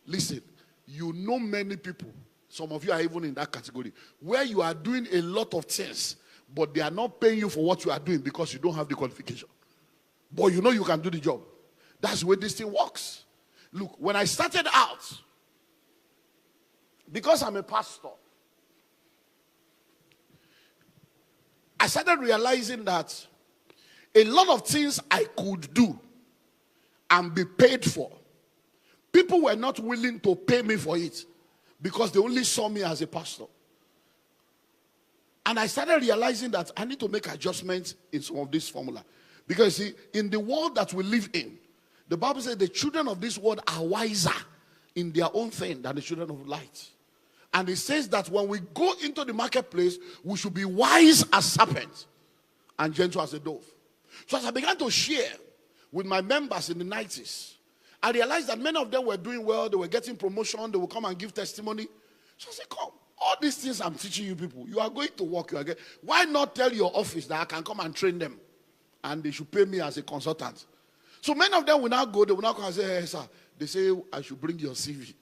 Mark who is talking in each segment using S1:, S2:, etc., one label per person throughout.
S1: Listen, you know many people, some of you are even in that category, where you are doing a lot of things, but they are not paying you for what you are doing because you don't have the qualification. But you know you can do the job. That's the way this thing works. Look, when I started out, because I'm a pastor, I started realizing that a lot of things I could do and be paid for, people were not willing to pay me for it because they only saw me as a pastor. And I started realizing that I need to make adjustments in some of this formula. Because see, in the world that we live in, the Bible says the children of this world are wiser in their own thing than the children of light. And it says that when we go into the marketplace, we should be wise as serpents and gentle as a dove. So as I began to share with my members in the 90s, I realized that many of them were doing well. They were getting promotion. They would come and give testimony. So I said, come, all these things I'm teaching you people, you are going to work. Why not tell your office that I can come and train them? And they should pay me as a consultant. So many of them will now go. They will now come and say, hey, sir. They say, I should bring your CV.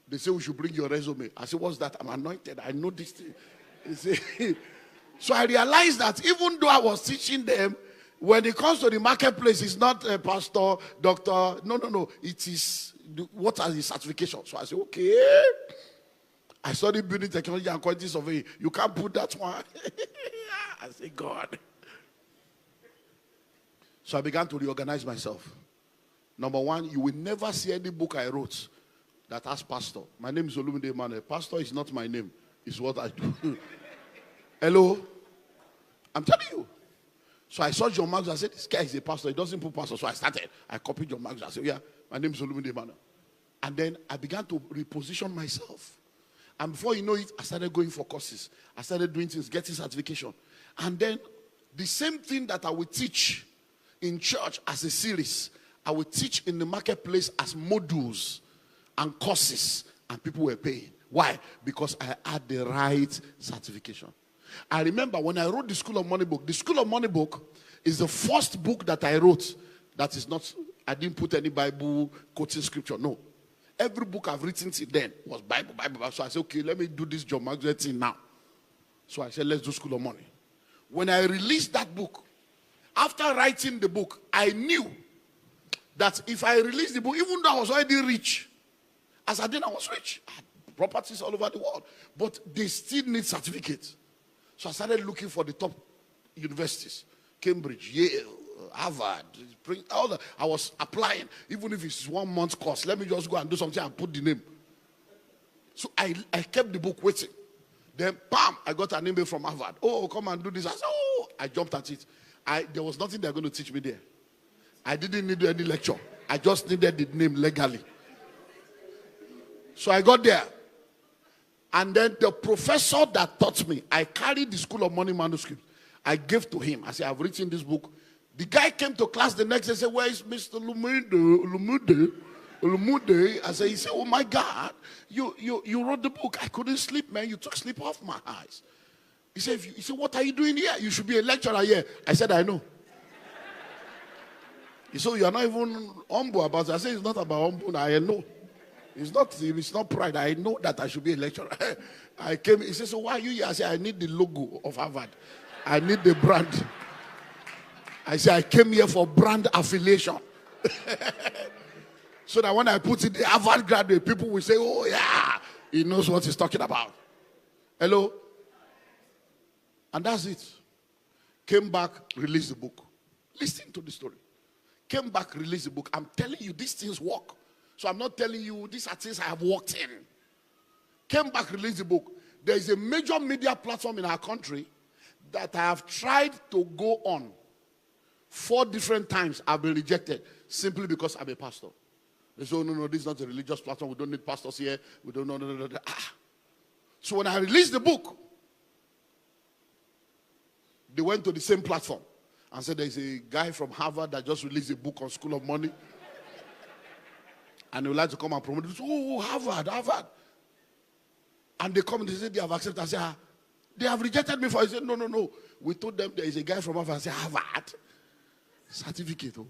S1: They say, we should bring your resume. I say, what's that? I'm anointed. I know this thing. They say, so I realized that even though I was teaching them, when it comes to the marketplace, it's not a pastor, doctor. No. It is, what are the certifications? So I say, okay. I studied building technology and quality surveying. You can't put that one. I say, God. So I began to reorganize myself. Number one, you will never see any book I wrote that has pastor. My name is Olumide Emmanuel. Pastor is not my name. It's what I do. Hello? I'm telling you. So I saw John Marks. I said, this guy is a pastor. He doesn't put pastor. So I started. I copied John Marks. I said, yeah, my name is Olumide Emmanuel. And then I began to reposition myself. And before you know it, I started going for courses. I started doing things, getting certification. And then the same thing that I would teach in church as a series, I would teach in the marketplace as modules and courses, and people were paying. Why? Because I had the right certification. I remember when I wrote the School of Money book. The School of Money book is the first book that I wrote that is not, I didn't put any Bible quoting scripture. No. Every book I've written till then was Bible. So I said, okay, let me do this John Maxwell thing now. So I said, let's do School of Money. When I released that book, after writing the book, I knew that if I released the book, even though I was already rich, as I did, I was rich. I had properties all over the world. But they still need certificates. So I started looking for the top universities. Cambridge, Yale, Harvard. All that. I was applying. Even if it's 1 month course, let me just go and do something and put the name. So I kept the book waiting. Then, bam, I got an email from Harvard. Oh, come and do this. I said, oh, I jumped at it. There was nothing they were going to teach me there. I didn't need any lecture. I just needed the name legally. So I got there. And then the professor that taught me, I carried the School of Money manuscript. I gave to him. I said, I've written this book. The guy came to class the next day and said, where is Mr. Olumide? I said, he said, oh my God, you wrote the book. I couldn't sleep, man. You took sleep off my eyes. He said, what are you doing here? You should be a lecturer here. I said, I know. He said, you are not even humble about it. I said, it's not about humble. I know. It's not pride. I know that I should be a lecturer. I came. He said, so why are you here? I said, I need the logo of Harvard. I need the brand. I said, I came here for brand affiliation. So that when I put it, the Harvard graduate, people will say, oh yeah, he knows what he's talking about. Hello? And that's it. Came back, released the book. Listen to the story. Came back, released the book. I'm telling you, these things work. So I'm not telling you, these are things I have worked in. Came back, released the book. There is a major media platform in our country that I have tried to go on. 4 different times I've been rejected simply because I'm a pastor. They say, oh, no, this is not a religious platform. We don't need pastors here. We don't know. No. So when I released the book, they went to the same platform and said, there's a guy from Harvard that just released a book on School of Money. And they would like to come and promote it. Oh, Harvard. And they come and they say they have accepted. I say, they have rejected me for it. I said, no. We told them there is a guy from Harvard. I said, Harvard? Certificate. Oh.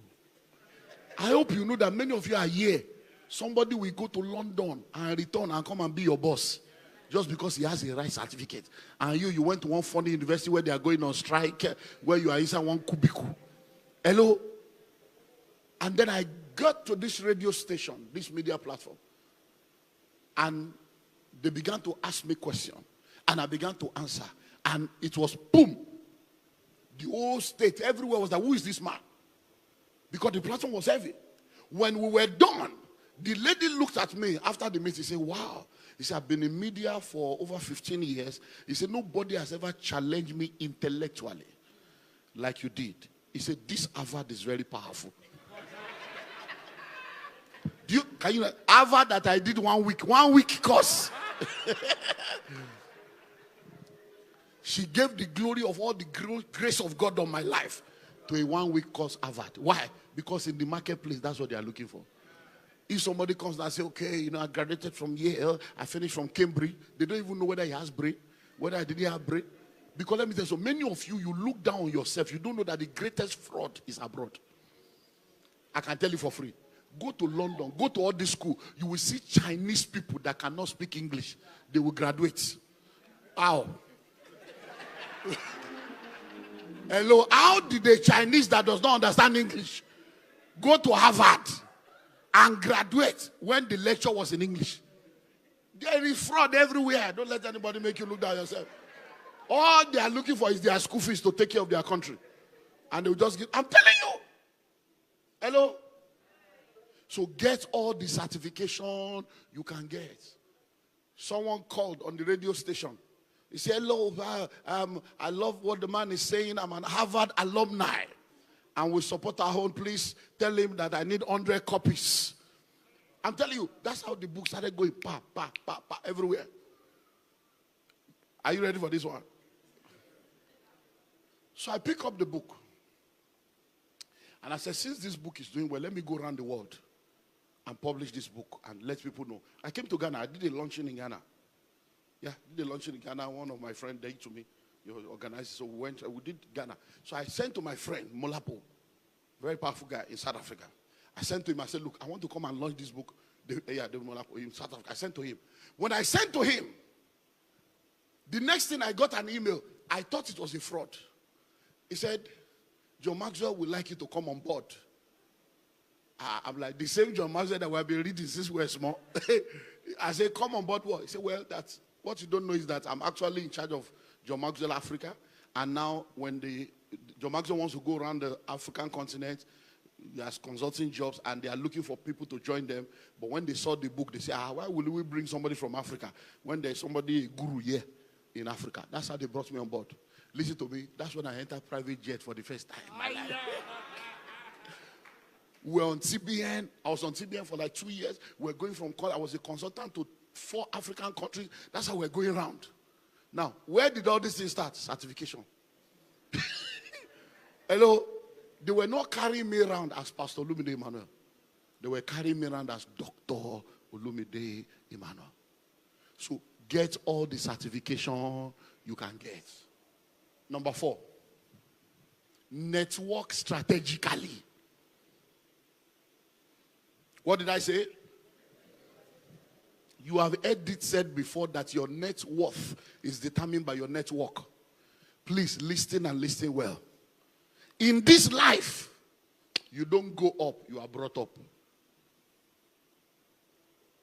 S1: I hope you know that many of you are here Somebody will go to London and return and come and be your boss just because he has a right certificate. And you went to one funny university where they are going on strike, where you are inside one cubicle. Hello? And then I got to this radio station, this media platform, and they began to ask me questions, and I began to answer, and it was boom. The whole state, everywhere was like, who is this man? Because the platform was heavy. When we were done, the lady looked at me after the meeting and said, wow. He said, I've been in media for over 15 years. He said, nobody has ever challenged me intellectually like you did. He said, this Harvard is very powerful. Can you Harvard that I did 1 week course. She gave the glory of all the grace of God on my life to a 1 week course Harvard. Why? Because in the marketplace, that's what they are looking for. If somebody comes and says, okay, I graduated from Yale, I finished from Cambridge, they don't even know whether he has brain, whether I didn't have brain. Because let me tell you, so many of you, you look down on yourself. You don't know that the greatest fraud is abroad. I can tell you for free. Go to London, go to all this school. You will see Chinese people that cannot speak English. They will graduate. How? Hello, how did a Chinese that does not understand English go to Harvard and graduate when the lecture was in English? There is fraud everywhere. Don't let anybody make you look down yourself. All they are looking for is their school fees to take care of their country. And they will just give. I'm telling you. Hello? So get all the certification you can get. Someone called on the radio station. He said, hello, I love what the man is saying. I'm an Harvard alumni. And we support our own. Please tell him that I need 100 copies. I'm telling you, that's how the book started going, everywhere. Are you ready for this one? So I pick up the book. And I said, since this book is doing well, let me go around the world and publish this book and let people know. I came to Ghana. I did a launching in Ghana. Yeah, did a launching in Ghana. One of my friends there to me. He organized. So we did Ghana. So I sent to my friend, Molapo, very powerful guy in South Africa. I sent to him. I said, look, I want to come and launch this book. The Molapo in South Africa. I sent to him. When I sent to him, the next thing I got an email. I thought it was a fraud. He said, John Maxwell would like you to come on board. I'm like, the same John Maxwell that we have been reading since we were small. I said, come on board what? He said, well, that's what you don't know is that I'm actually in charge of John Maxwell Africa. And now when John Maxwell wants to go around the African continent, he has consulting jobs and they are looking for people to join them. But when they saw the book, they say, why will we bring somebody from Africa when there's somebody, a guru here in Africa? That's how they brought me on board. Listen to me, that's when I entered private jet for the first time in my life. We were on TBN. I was on TBN for like 2 years. We were going from, I was a consultant to 4 African countries. That's how we're going around. Now, where did all this thing start? Certification. Hello? They were not carrying me around as Pastor Olumide Emmanuel. They were carrying me around as Dr. Olumide Emmanuel. So get all the certification you can get. Number 4, network strategically. What did I say? You have heard it said before that your net worth is determined by your network. Please listen and listen well. In this life, you don't go up, you are brought up.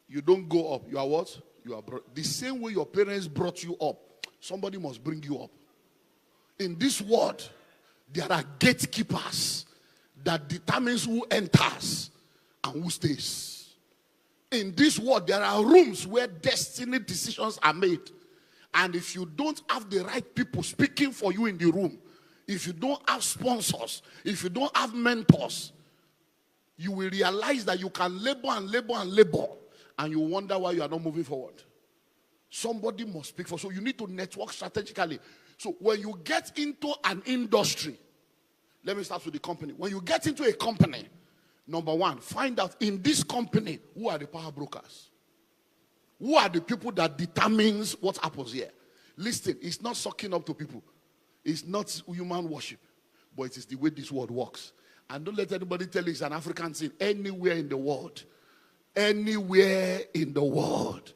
S1: You don't go up, you are what? You are brought. The same way your parents brought you up, somebody must bring you up. In this world, there are gatekeepers that determines who enters and who stays. In this world, there are rooms where destiny decisions are made. And if you don't have the right people speaking for you in the room, if you don't have sponsors, if you don't have mentors, you will realize that you can labor and labor and labor, and you wonder why you are not moving forward. Somebody must speak for. So you need to network strategically. So when you get into an industry, let me start with the company. When you get into a company, number 1, find out in this company, who are the power brokers? Who are the people that determines what happens here? Listen, it's not sucking up to people. It's not human worship. But it is the way this world works. And don't let anybody tell you it's an African thing. Anywhere in the world, Anywhere in the world.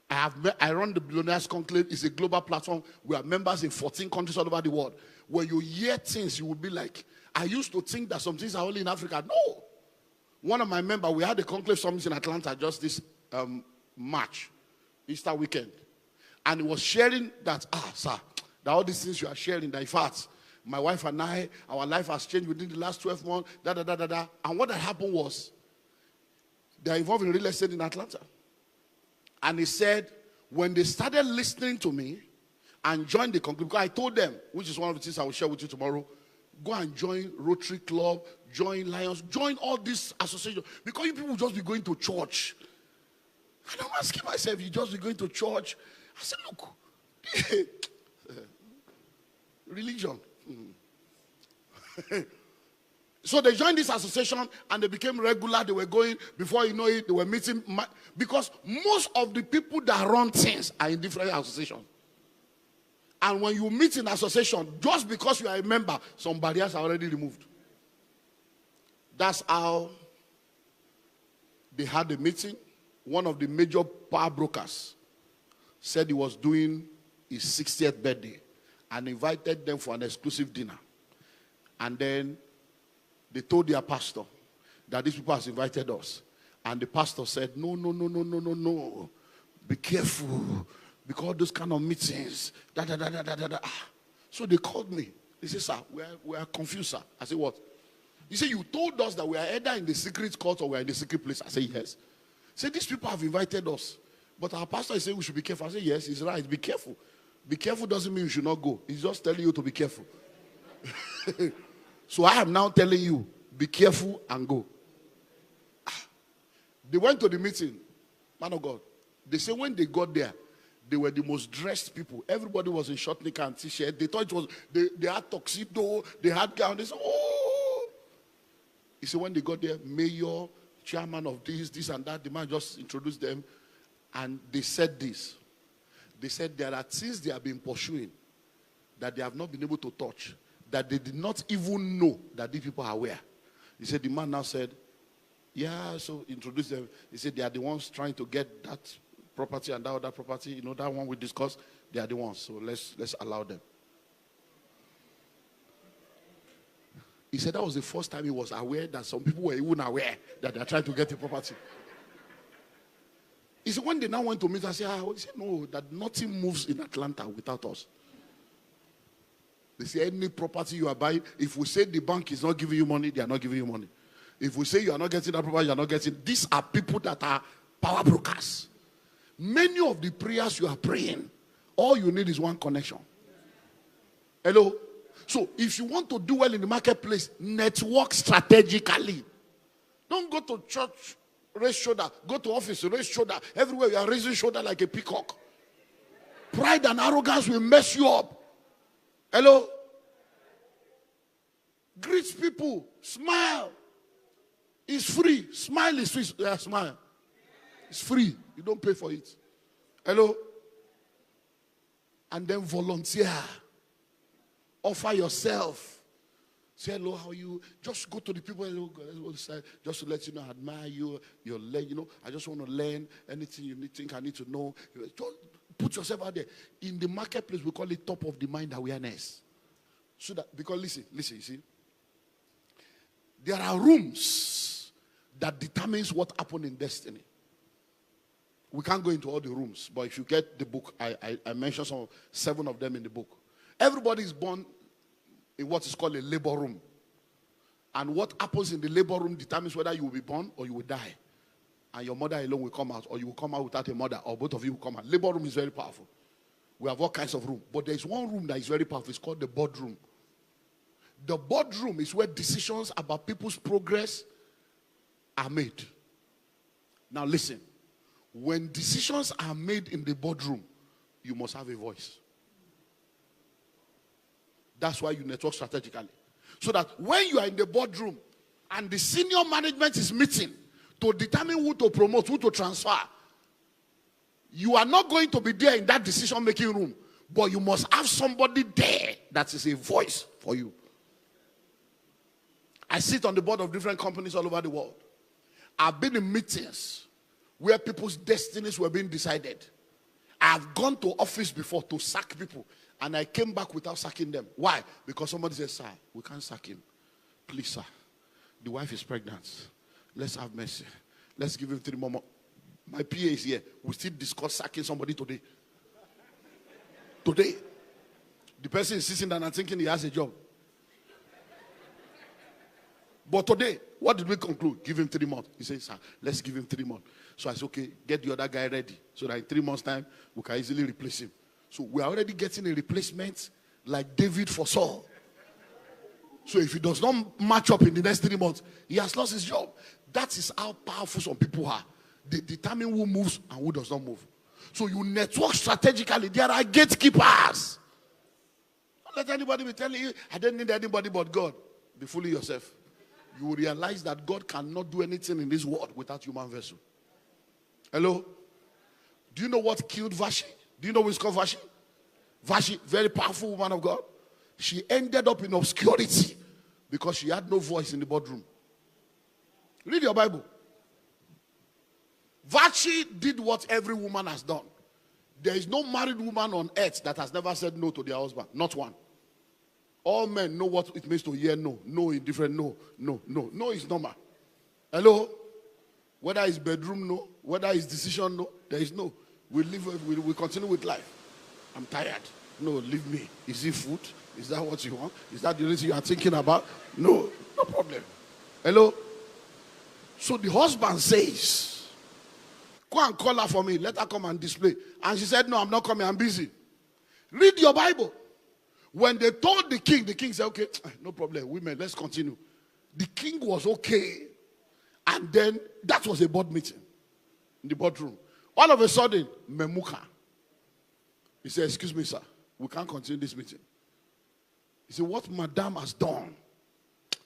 S1: I run the Billionaires Conclave. It's a global platform. We are members in 14 countries all over the world. When you hear things, you will be like, I used to think that some things are only in Africa. No. One of my members, we had a conclave summit in Atlanta just this March, Easter weekend. And he was sharing that, sir, that all these things you are sharing, that in fact, my wife and I, our life has changed within the last 12 months, And what had happened was, they are involved in real estate in Atlanta. And he said, when they started listening to me and joined the conclave, because I told them, which is one of the things I will share with you tomorrow, go and join Rotary Club, join Lions, join all these associations. Because you people will just be going to church. And I'm asking myself, you just be going to church? I said, look, religion. So they joined this association and they became regular. They were going, before you know it, they were meeting. Because most of the people that run things are in different associations. And when you meet in association, just because you are a member, some barriers are already removed. That's how they had a meeting. One of the major power brokers said he was doing his 60th birthday and invited them for an exclusive dinner. And then they told their pastor that these people have invited us. And the pastor said, no. Be careful. Because those kind of meetings, So they called me. They said, sir, we are confused, sir. I said, what? He said, you told us that we are either in the secret court or we are in the secret place. I said, yes. He said, these people have invited us. But our pastor is saying we should be careful. I said, yes, he's right. Be careful. Be careful doesn't mean you should not go. He's just telling you to be careful. So I am now telling you, be careful and go. They went to the meeting. Man of God. They say when they got there, they were the most dressed people. Everybody was in short knicker and t-shirt. They thought it was, they had tuxedo, they had gown. They said, oh. He said when they got there, mayor, chairman of this and that, the man just introduced them. And they said this. They said there are things they have been pursuing that they have not been able to touch, that they did not even know that these people are aware. He said, the man now said, yeah, so introduced them. He said, they are the ones trying to get that property and that other property. You know, that one we discussed, they are the ones. So let's allow them. He said that was the first time he was aware that some people were even aware that they are trying to get the property. He said, when they now went to meet, I said, he said, no, that nothing moves in Atlanta without us. They say any property you are buying, if we say the bank is not giving you money, they are not giving you money. If we say you are not getting that property, you are not getting. These are people that are power brokers. Many of the prayers you are praying, all you need is one connection. Hello? So if you want to do well in the marketplace, network strategically. Don't go to church, raise shoulder. Go to office, raise shoulder. Everywhere you are raising shoulder like a peacock. Pride and arrogance will mess you up. Hello? Greet people. Smile. It's free. Smile is free. Yeah, smile. It's free. You don't pay for it. Hello? And then volunteer. Offer yourself. Say hello, how are you? Just go to the people. Hello, just to let you know, I admire you. You're learning. You know, I just want to learn anything you think I need to know. Just put yourself out there. In the marketplace, we call it top of the mind awareness. So that, because listen, you see, there are rooms that determines what happened in destiny. We can't go into all the rooms, but if you get the book, I mentioned 7 of them in the book. Everybody is born in what is called a labor room. And what happens in the labor room determines whether you will be born or you will die. And your mother alone will come out, or you will come out without a mother, or both of you will come out. Labor room is very powerful. We have all kinds of rooms. But there is one room that is very powerful. It's called the boardroom. The boardroom is where decisions about people's progress are made. Now listen. When decisions are made in the boardroom, you must have a voice. That's why you network strategically. So that when you are in the boardroom and the senior management is meeting to determine who to promote, who to transfer, you are not going to be there in that decision-making room, but you must have somebody there that is a voice for you. I sit on the board of different companies all over the world. I've been in meetings where people's destinies were being decided. I've gone to office before to sack people, and I came back without sacking them. Why? Because somebody said, sir, we can't sack him. Please, sir, the wife is pregnant. Let's have mercy. Let's give him 3 more months. My PA is here. We still discuss sacking somebody today. Today. The person is sitting down and thinking he has a job. But today, what did we conclude? Give him 3 months. He says, sir, let's give him 3 months. So I said, okay, get the other guy ready. So that in 3 months' time, we can easily replace him. So we are already getting a replacement like David for Saul. So if he does not match up in the next 3 months, he has lost his job. That is how powerful some people are. They determine who moves and who does not move. So you network strategically. There are gatekeepers. Don't let anybody be telling you, I don't need anybody but God. Be fooling yourself. You will realize that God cannot do anything in this world without human vessel. Hello? Do you know what killed Vashti? Do you know who is called Vashti? Vashti, very powerful woman of God. She ended up in obscurity because she had no voice in the boardroom. Read your Bible. Vashti did what every woman has done. There is no married woman on earth that has never said no to their husband. Not one. All men know what it means to hear no. No is different. No. No is normal. Hello? Whether it's bedroom no, whether it's decision no, there is no. We continue with life. I'm tired. No, leave me. Is it food? Is that what you want? Is that the reason you are thinking about? No problem. Hello? So the husband says, go and call her for me. Let her come and display. And she said, no, I'm not coming. I'm busy. Read your Bible. When they told the king said, okay, no problem. Women, let's continue. The king was okay. And then that was a board meeting in the boardroom. All of a sudden, Memuka. He said, excuse me, sir. We can't continue this meeting. He said, what madam has done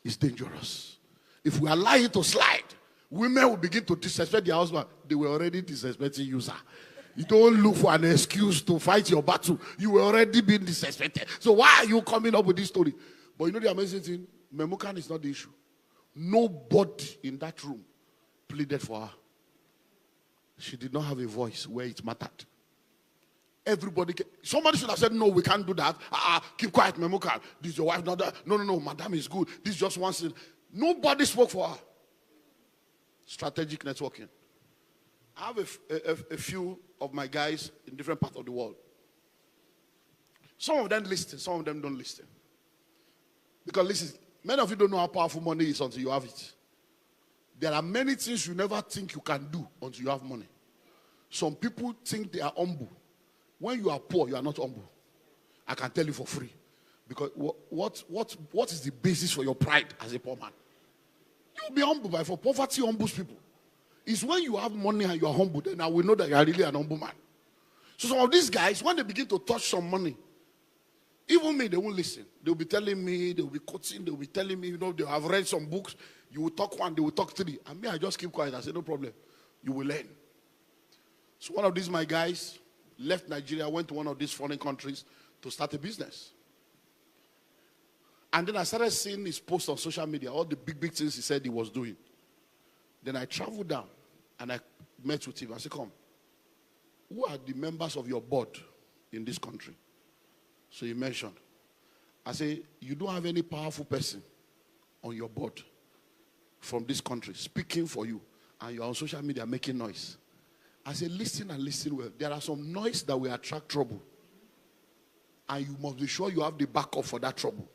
S1: is dangerous. If we allow it to slide, women will begin to disrespect their husband. They were already disrespecting you, sir. You don't look for an excuse to fight your battle. You were already being disrespected. So why are you coming up with this story? But you know the amazing thing? Memukan is not the issue. Nobody in that room pleaded for her. She did not have a voice where it mattered. Somebody should have said, no, we can't do that. Keep quiet, Memukan. This is your wife, not that. No, madam is good. This is just one thing. Nobody spoke for her. Strategic networking. I have a few of my guys in different parts of the world. Some of them listen, some of them don't listen. Because listen, many of you don't know how powerful money is until you have it. There are many things you never think you can do until you have money. Some people think they are humble. When you are poor, you are not humble. I can tell you for free. Because what is the basis for your pride as a poor man? You'll be humble, but for poverty humbles people. It's when you have money and you are humble, then I will know that you are really an humble man. So some of these guys, when they begin to touch some money, even me, they won't listen. They'll be telling me, they'll be quoting, they'll be telling me, they have read some books. You will talk one, they will talk three. And me, I just keep quiet. I say, no problem. You will learn. So one of these, my guys, left Nigeria, went to one of these foreign countries to start a business. And then I started seeing his posts on social media, all the big things he said he was doing. Then I traveled down and I met with him. I said, come, who are the members of your board in this country? So he mentioned. I said, you don't have any powerful person on your board from this country speaking for you, and you're on social media making noise. I said, listen and listen well. There are some noise that will attract trouble. And you must be sure you have the backup for that trouble.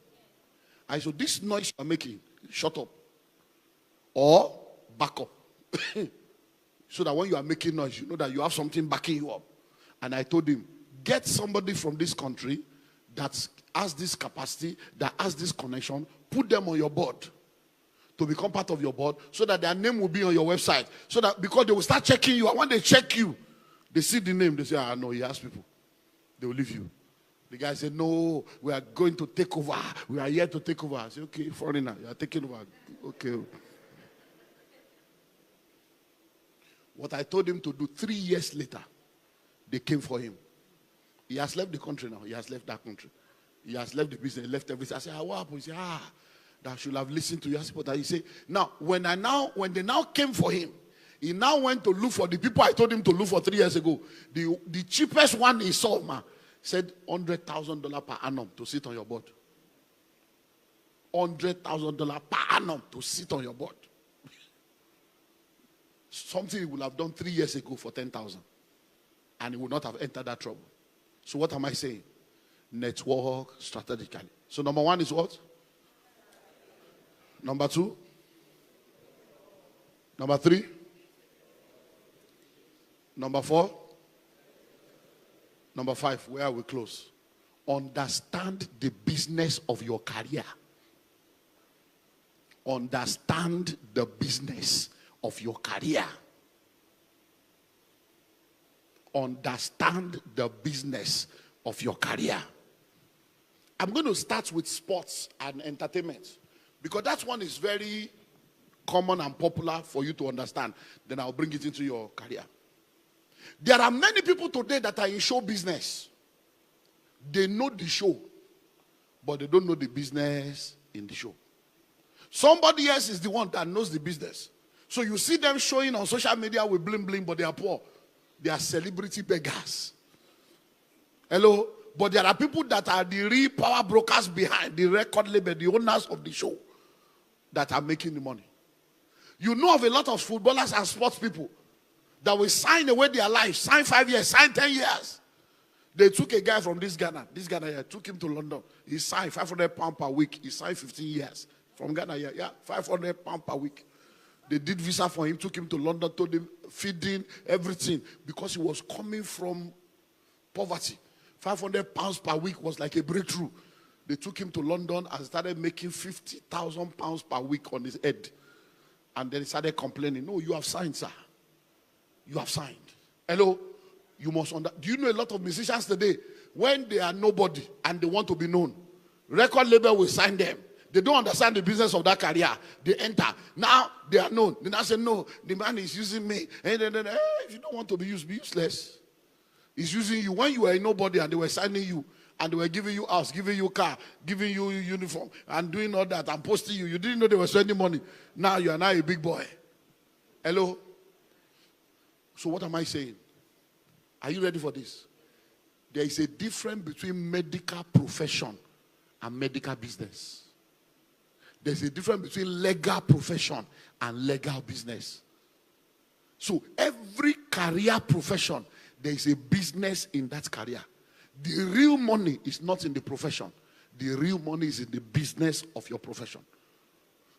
S1: I said, this noise you're making, shut up. Or back up. So that when you are making noise, you know that you have something backing you up. And I told him, get somebody from this country that has this capacity, that has this connection, put them on your board to become part of your board so that their name will be on your website. So that because they will start checking you, and when they check you, they see the name, they say, no, he has people. They will leave you. The guy said, no, we are going to take over. We are here to take over. I said, okay, foreigner, you are taking over. Okay. What I told him to do 3 years later, they came for him. He has left the country now. He has left that country. He has left the business, left everything. I said, what happened? He said, that should have listened to your support. That he said, now, when they now came for him, he now went to look for the people I told him to look for 3 years ago. The cheapest one he saw, man, said $100,000 per annum to sit on your board. $100,000 per annum to sit on your board. Something he would have done 3 years ago for 10,000, and he would not have entered that trouble. So what am I saying? Network strategically. So number one is what? Number two? Number three? Number four? Number five, where we close? Understand the business of your career. Understand the business of your career. Understand the business of your career. I'm going to start with sports and entertainment, because that one is very common and popular for you to understand. Then I'll bring it into your career. There are many people today that are in show business. They know the show, but they don't know the business in the show. Somebody else is the one that knows the business. So you see them showing on social media with bling bling, but they are poor. They are celebrity beggars. Hello? But there are people that are the real power brokers behind the record label, the owners of the show, that are making the money. You know of a lot of footballers and sports people that will sign away their life, sign 5 years, sign 10 years. They took a guy from this Ghana here, took him to London. He signed £500 per week. He signed 15 years. From Ghana here, yeah, £500 per week. They did visa for him, took him to London, told him feeding, everything, because he was coming from poverty. £500 per week was like a breakthrough. They took him to London and started making £50,000 per week on his head. And then he started complaining, no, you have signed, sir. You have signed. Hello? You must understand. Do you know a lot of musicians today, when they are nobody and they want to be known, record label will sign them. They don't understand the business of that career. They enter. Now they are known. They now say, no, the man is using me. And then, if you don't want to be used, be useless. He's using you. When you were a nobody and they were signing you, and they were giving you house, giving you car, giving you uniform, and doing all that, and posting you, you didn't know they were spending money. Now you are now a big boy. Hello? So what am I saying? Are you ready for this? There is a difference between medical profession and medical business. There's a difference between legal profession and legal business. So every career profession, there is a business in that career. The real money is not in the profession. The real money is in the business of your profession.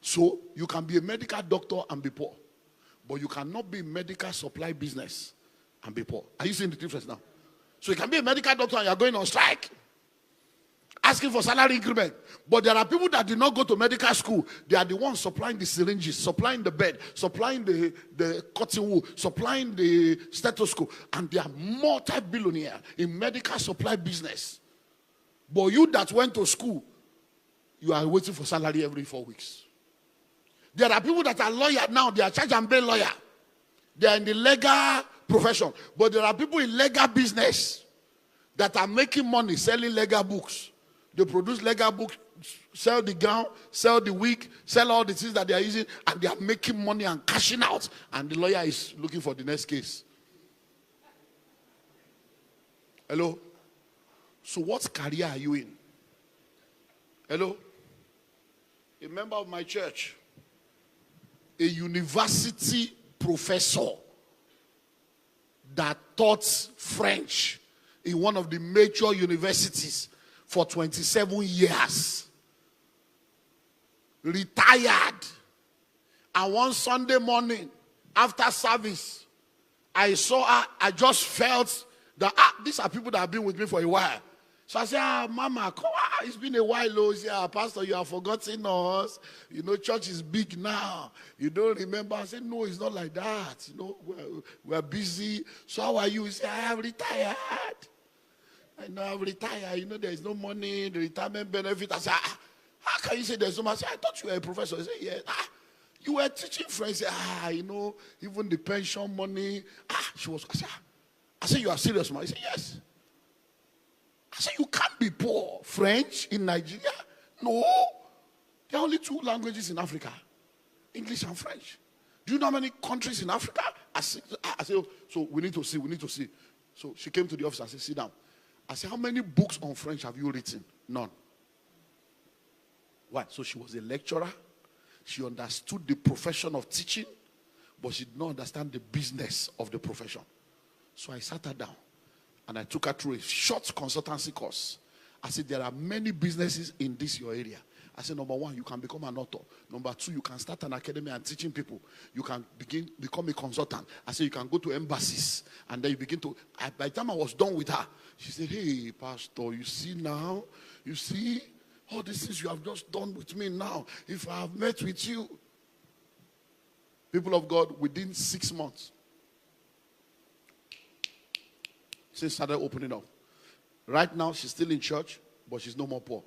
S1: So you can be a medical doctor and be poor, but you cannot be in medical supply business and be poor. Are you seeing the difference now? So you can be a medical doctor and you're going on strike, asking for salary increment. But there are people that did not go to medical school. They are the ones supplying the syringes, supplying the bed, supplying the cotton wool, supplying the stethoscope. And they are multi-billionaires in medical supply business. But you that went to school, you are waiting for salary every 4 weeks. There are people that are lawyers now. They are charge and bail lawyer. They are in the legal profession. But there are people in legal business that are making money selling legal books. They produce legal books, sell the gown, sell the wig, sell all the things that they are using, and they are making money and cashing out. And the lawyer is looking for the next case. Hello? So what career are you in? Hello? A member of my church, a university professor that taught French in one of the major universities for 27 years, retired. And one Sunday morning after service, I saw her. I just felt that these are people that have been with me for a while. So I said, Mama, come on. It's been a while. Oh, yeah, Pastor, you have forgotten us. You know, church is big now. You don't remember. I said, no, it's not like that. You know, we're busy. So how are you? He said, I have retired. I know I've retired. You know, there is no money, the retirement benefit. I said, how can you say there's no money? I said, I thought you were a professor. He said, yes. You were teaching French. I said, you know, even the pension money. She was, I said, you are serious, man? He said, yes. I said, you can't be poor French in Nigeria. No. There are only 2 languages in Africa, English and French. Do you know how many countries in Africa? I said, oh, so we need to see. So she came to the office and said, sit down. I said, how many books on French have you written? None. Why? So she was a lecturer. She understood the profession of teaching, but she did not understand the business of the profession. So I sat her down and I took her through a short consultancy course. I said, there are many businesses in this your area. I said, number 1, you can become an author. Number 2, you can start an academy and teaching people. You can become a consultant. I said, you can go to embassies. And then you begin to, by the time I was done with her, she said, hey, Pastor, you see now? You see? All these things you have just done with me now. If I have met with you. People of God, within 6 months, she started opening up. Right now, she's still in church, but she's no more poor.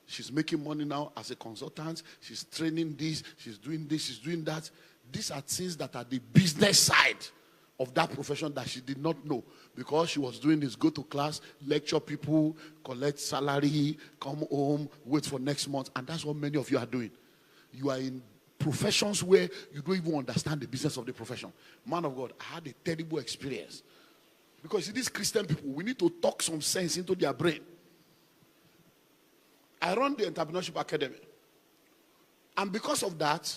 S1: She's making money now as a consultant. She's training this. She's doing this. She's doing that. These are things that are the business side of that profession that she did not know. Because she was doing this, go to class, lecture people, collect salary, come home, wait for next month. And that's what many of you are doing. You are in professions where you don't even understand the business of the profession. Man of God, I had a terrible experience. Because see, these Christian people, we need to talk some sense into their brain. I run the Entrepreneurship Academy. And because of that,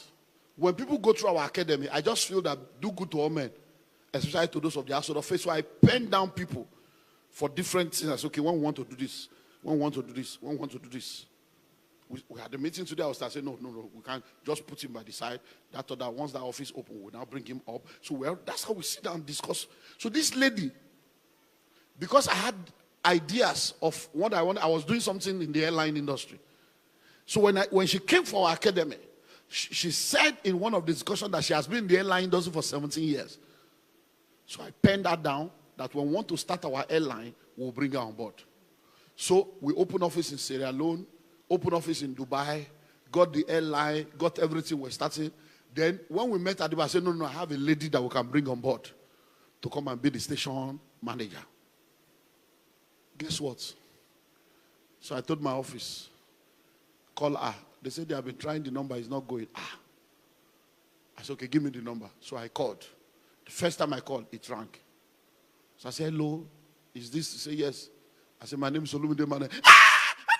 S1: when people go through our academy, I just feel that do good to all men, especially to those of the household of faith. So I pen down people for different things. I say, okay, when we want to do this, when we want to do this, when we want to do this. We had a meeting today. I was saying, no, we can't just put him by the side. That or that, once that office open, we'll now bring him up. So that's how we sit down and discuss. So this lady, because I had ideas of what I want, I was doing something in the airline industry. So when she came for our academy, she said in one of the discussions that she has been in the airline industry for 17 years. So I penned that down, that when we want to start our airline, we'll bring her on board. So we opened office in Sierra Leone, opened office in Dubai, got the airline, got everything we're starting. Then when we met at Dubai, I said, no, I have a lady that we can bring on board to come and be the station manager. Guess what? So I told my office, call her. They said they have been trying the number, it's not going. I said, okay, give me the number. So I called. The first time I called, it rang. So I said, hello, is this? He said, yes. I said, my name is Olumide Emmanuel. Oh my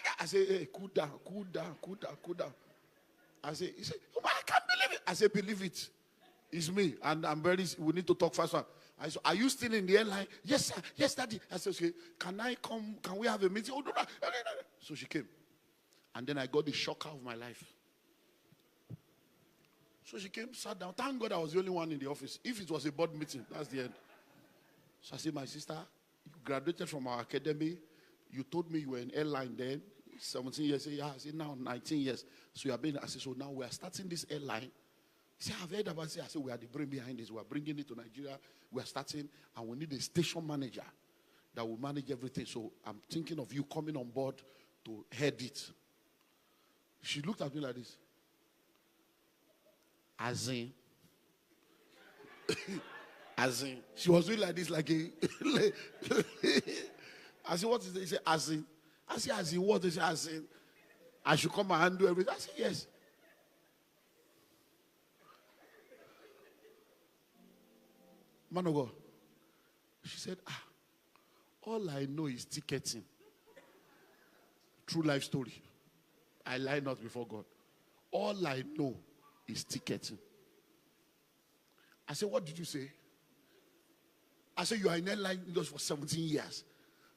S1: God. I said, hey, cool down. I said, he said, oh my, I can't believe it. I said, believe it. It's me. And we need to talk faster. I said, are you still in the airline? Yes, sir. Yes, daddy. I said, okay, can I come? Can we have a meeting? Oh, no. So she came. And then I got the shocker of my life. So she came, sat down. Thank God I was the only one in the office. If it was a board meeting, that's the end. So I said, my sister, you graduated from our academy. You told me you were in airline then. 17 years. I said, yeah. I said, now 19 years. So you have been, I said, so now we are starting this airline. He said, I've heard about it. I said, we are the brain behind this. We are bringing it to Nigeria. We are starting, and we need a station manager that will manage everything. So I'm thinking of you coming on board to head it. She looked at me like this. As in. She was doing like this, like a. I said, what is it? He said, as in. I said, as in what? He said, as in. I should come and handle everything. I said, yes. Man of God. She said, all I know is ticketing. True life story. I lie not before God. All I know is ticketing. I said, what did you say? I said, you are in airline industry for 17 years.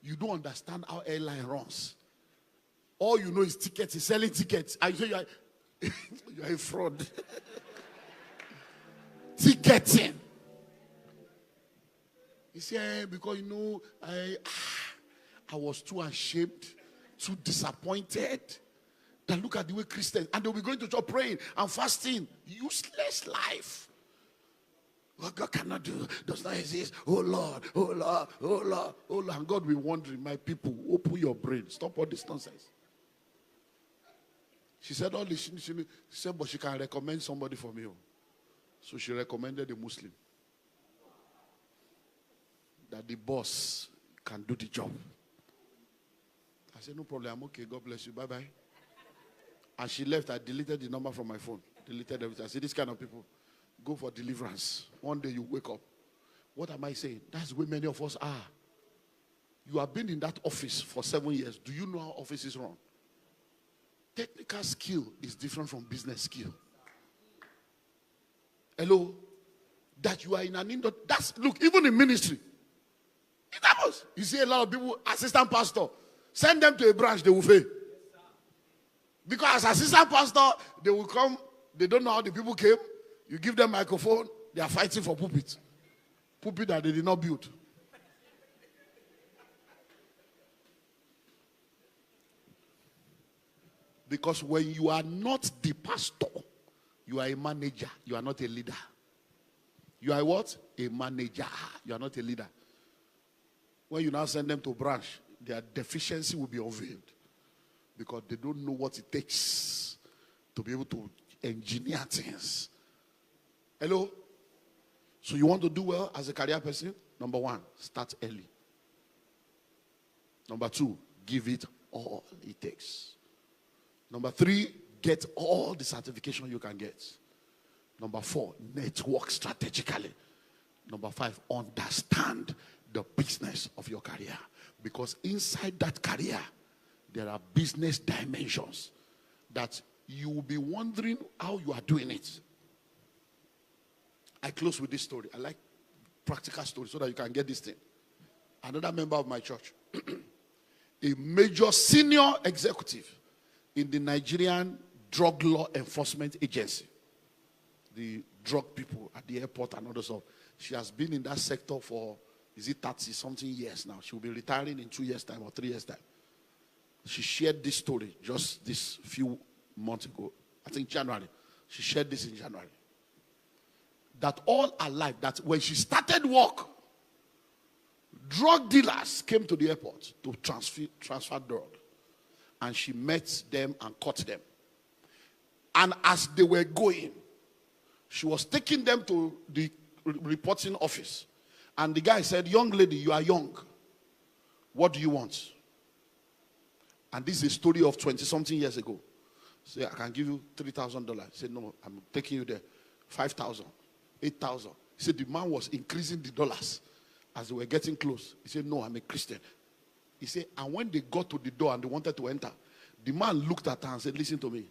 S1: You don't understand how airline runs. All you know is ticketing, selling tickets. I say you are a fraud. Ticketing. He said, because I was too ashamed, too disappointed. Then look at the way Christians, and they'll be going to church praying and fasting. Useless life. What God cannot do does not exist. Oh Lord, oh Lord, oh Lord, oh Lord. And God will be wondering, my people, open your brain. Stop all this nonsense. She said all this. She said, but she can recommend somebody for me. So she recommended a Muslim. That the boss can do the job. I said, no problem. I'm okay. God bless you. Bye-bye. And she left. I deleted the number from my phone. Deleted everything. I said, this kind of people go for deliverance. One day you wake up. What am I saying? That's where many of us are. You have been in that office for 7 years. Do you know how offices run? Technical skill is different from business skill. Hello? That you are in an industry. That's, look, even in ministry. It happens. You see a lot of people, assistant pastor, send them to a branch, they will fail. Because as assistant pastor, they will come, they don't know how the people came. You give them microphone, they are fighting for pulpit. Pulpit that they did not build. Because when you are not the pastor, you are a manager. You are not a leader. You are what? A manager. You are not a leader. When you now send them to branch, their deficiency will be unveiled. Because they don't know what it takes to be able to engineer things. Hello? So you want to do well as a career person? Number one, start early. Number two, give it all it takes. Number three, get all the certification you can get. Number four, network strategically. Number five, understand the business of your career. Because inside that career, there are business dimensions that you will be wondering how you are doing it. I close with this story. I like practical stories so that you can get this thing. Another member of my church, a major senior executive in the Nigerian Drug Law Enforcement Agency, the drug people at the airport and other stuff. She has been in that sector for, is it 30-something years now? She will be retiring in 2 years' time or 3 years' time. She shared this story just this few months ago. I think January. She shared this in January. That all her life, that when she started work, drug dealers came to the airport to transfer drug. And she met them and caught them. And as they were going, she was taking them to the reporting office. And the guy said, young lady, you are young. What do you want? And this is a story of 20-something years ago. Say, I can give you $3,000. He said, no, I'm taking you there. 5,000, 8,000. He said, the man was increasing the dollars as they were getting close. He said, no, I'm a Christian. He said, and when they got to the door and they wanted to enter, the man looked at her and said, listen to me.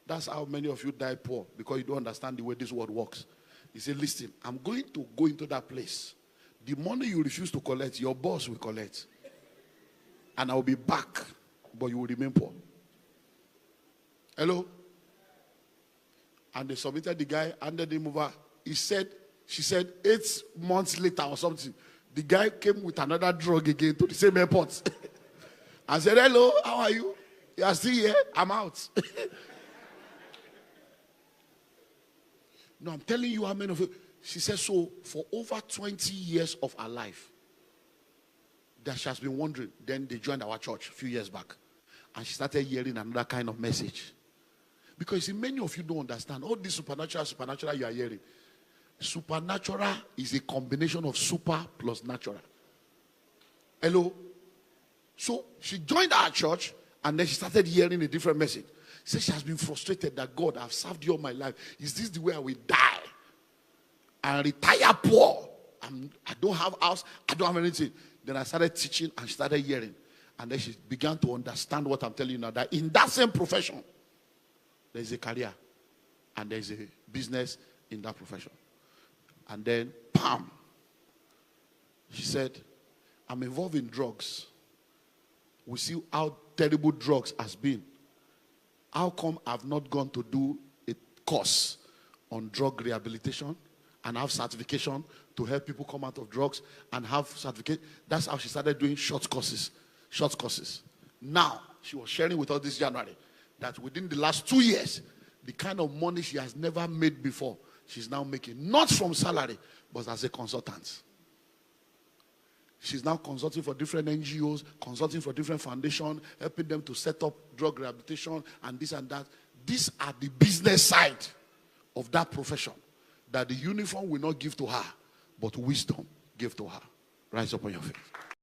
S1: That's how many of you die poor, because you don't understand the way this world works. He said, listen, I'm going to go into that place. The money you refuse to collect, your boss will collect. And I'll be back, but you will remain poor. Hello? And they submitted the guy, handed him over. She said 8 months later or something, the guy came with another drug again to the same airport. And said, hello, how are you? You are still here? I'm out. No, I'm telling you how many of you. She said, so for over 20 years of her life, that she has been wondering. Then they joined our church a few years back. And she started hearing another kind of message. Because see, many of you don't understand. All this supernatural you are hearing. Supernatural is a combination of super plus natural. Hello? So she joined our church and then she started hearing a different message. She said she has been frustrated that God, I've served you all my life. Is this the way I will die? And retire poor. I don't have house. I don't have anything. Then I started teaching and she started hearing. And then she began to understand what I'm telling you now. That in that same profession, there is a career. And there is a business in that profession. And then, bam. She said, I'm involved in drugs. We see how terrible drugs has been. How come I've not gone to do a course on drug rehabilitation and have certification to help people come out of drugs and have certificate? That's how she started doing short courses. Now, she was sharing with us this January that within the last 2 years, the kind of money she has never made before, she's now making. Not from salary, but as a consultant. She's now consulting for different NGOs, consulting for different foundations, helping them to set up drug rehabilitation and this and that. These are the business side of that profession that the uniform will not give to her, but wisdom give to her. Rise up on your feet.